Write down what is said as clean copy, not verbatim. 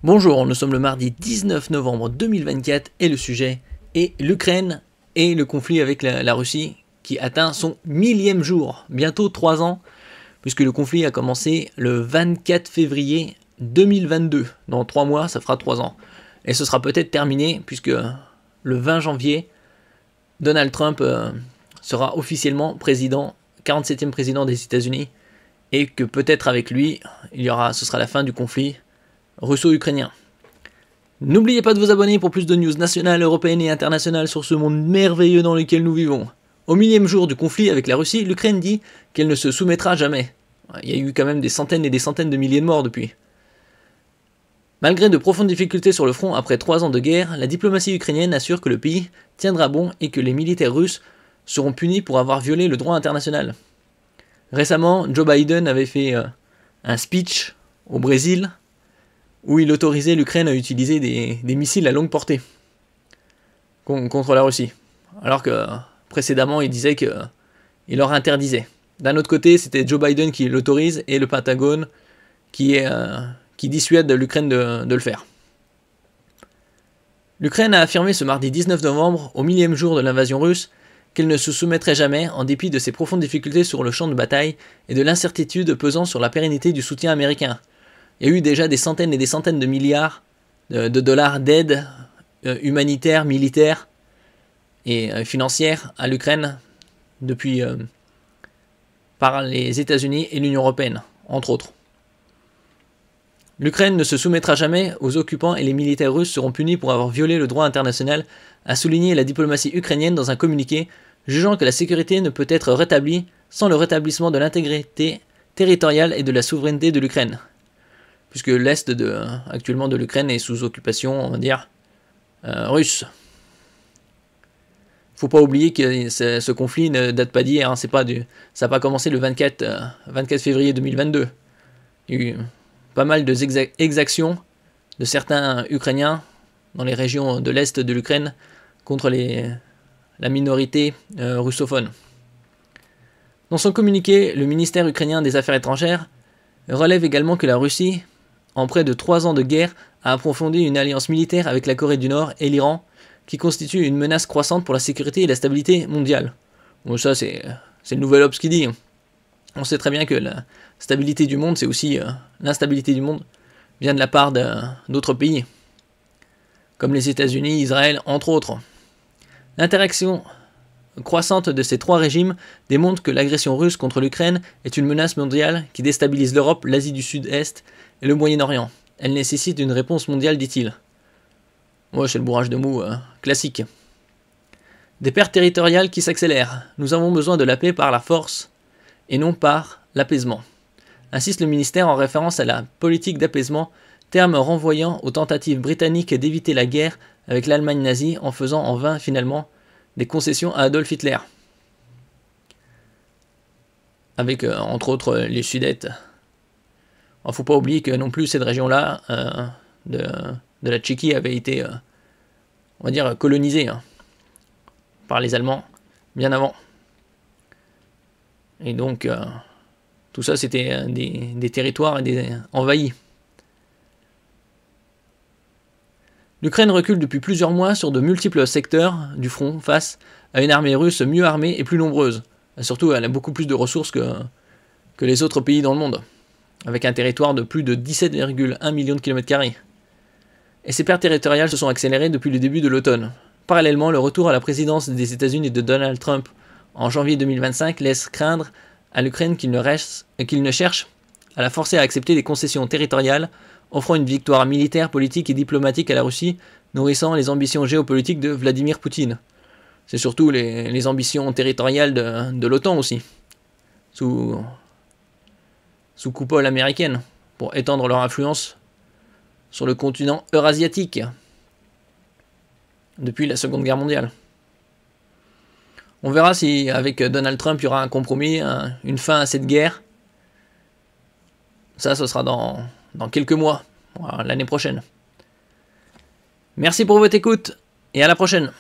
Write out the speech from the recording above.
Bonjour, nous sommes le mardi 19 novembre 2024 et le sujet est l'Ukraine et le conflit avec la Russie qui atteint son 1000e jour, bientôt 3 ans, puisque le conflit a commencé le 24 février 2022. Dans 3 mois, ça fera 3 ans. Et ce sera peut-être terminé puisque le 20 janvier, Donald Trump sera officiellement président, 47e président des États-Unis, et que peut-être avec lui, ce sera la fin du conflit russo-ukrainien. N'oubliez pas de vous abonner pour plus de news nationales, européennes et internationales sur ce monde merveilleux dans lequel nous vivons. Au 1000e jour du conflit avec la Russie, l'Ukraine dit qu'elle ne se soumettra jamais. Il y a eu quand même des centaines et des centaines de milliers de morts depuis. Malgré de profondes difficultés sur le front après 3 ans de guerre, la diplomatie ukrainienne assure que le pays tiendra bon et que les militaires russes seront punis pour avoir violé le droit international. Récemment, Joe Biden avait fait un speech au Brésil où il autorisait l'Ukraine à utiliser des missiles à longue portée contre la Russie. Alors que précédemment, il disait qu'il leur interdisait. D'un autre côté, c'était Joe Biden qui l'autorise et le Pentagone qui dissuade l'Ukraine de le faire. L'Ukraine a affirmé ce mardi 19 novembre, au 1000e jour de l'invasion russe, qu'elle ne se soumettrait jamais en dépit de ses profondes difficultés sur le champ de bataille et de l'incertitude pesant sur la pérennité du soutien américain. Il y a eu déjà des centaines et des centaines de milliards de dollars d'aide humanitaire, militaire et financière à l'Ukraine depuis par les États-Unis et l'Union européenne, entre autres. L'Ukraine ne se soumettra jamais aux occupants et les militaires russes seront punis pour avoir violé le droit international, a souligné la diplomatie ukrainienne dans un communiqué, jugeant que la sécurité ne peut être rétablie sans le rétablissement de l'intégrité territoriale et de la souveraineté de l'Ukraine. Puisque l'est actuellement de l'Ukraine est sous occupation, on va dire, russe. Faut pas oublier que ce conflit ne date pas d'hier, hein, ça n'a pas commencé le 24 février 2022. Il y a eu pas mal d'exactions de certains Ukrainiens dans les régions de l'est de l'Ukraine contre la minorité russophone. Dans son communiqué, le ministère ukrainien des Affaires étrangères relève également que la Russie, en près de 3 ans de guerre, a approfondi une alliance militaire avec la Corée du Nord et l'Iran, qui constitue une menace croissante pour la sécurité et la stabilité mondiale. Bon, ça, c'est le Nouvel Obs qui dit. On sait très bien que la stabilité du monde, c'est aussi l'instabilité du monde, vient de la part d'autres pays, comme les États-Unis, Israël, entre autres. L'interaction croissante de ces 3 régimes démontre que l'agression russe contre l'Ukraine est une menace mondiale qui déstabilise l'Europe, l'Asie du Sud-Est et le Moyen-Orient. Elle nécessite une réponse mondiale, dit-il. Ouais, c'est le bourrage de mots classique. Des pertes territoriales qui s'accélèrent. Nous avons besoin de la paix par la force et non par l'apaisement, insiste le ministère en référence à la politique d'apaisement, terme renvoyant aux tentatives britanniques d'éviter la guerre avec l'Allemagne nazie en faisant en vain finalement des concessions à Adolf Hitler. Avec entre autres les Sudètes. Il ne faut pas oublier que non plus cette région-là de la Tchéquie avait été, on va dire, colonisée par les Allemands bien avant. Et donc, tout ça, c'était des territoires et des envahis. L'Ukraine recule depuis plusieurs mois sur de multiples secteurs du front face à une armée russe mieux armée et plus nombreuse. Et surtout, elle a beaucoup plus de ressources que les autres pays dans le monde, avec un territoire de plus de 17,1 millions de km². Et ces pertes territoriales se sont accélérées depuis le début de l'automne. Parallèlement, le retour à la présidence des États-Unis de Donald Trump en janvier 2025 laisse craindre à l'Ukraine qu'il ne cherche à la forcer à accepter des concessions territoriales, offrant une victoire militaire, politique et diplomatique à la Russie, nourrissant les ambitions géopolitiques de Vladimir Poutine. C'est surtout les ambitions territoriales de l'OTAN aussi, sous coupole américaine, pour étendre leur influence sur le continent eurasiatique depuis la Seconde Guerre mondiale. On verra si avec Donald Trump il y aura un compromis, une fin à cette guerre. Ça, ce sera dans quelques mois, l'année prochaine. Merci pour votre écoute et à la prochaine.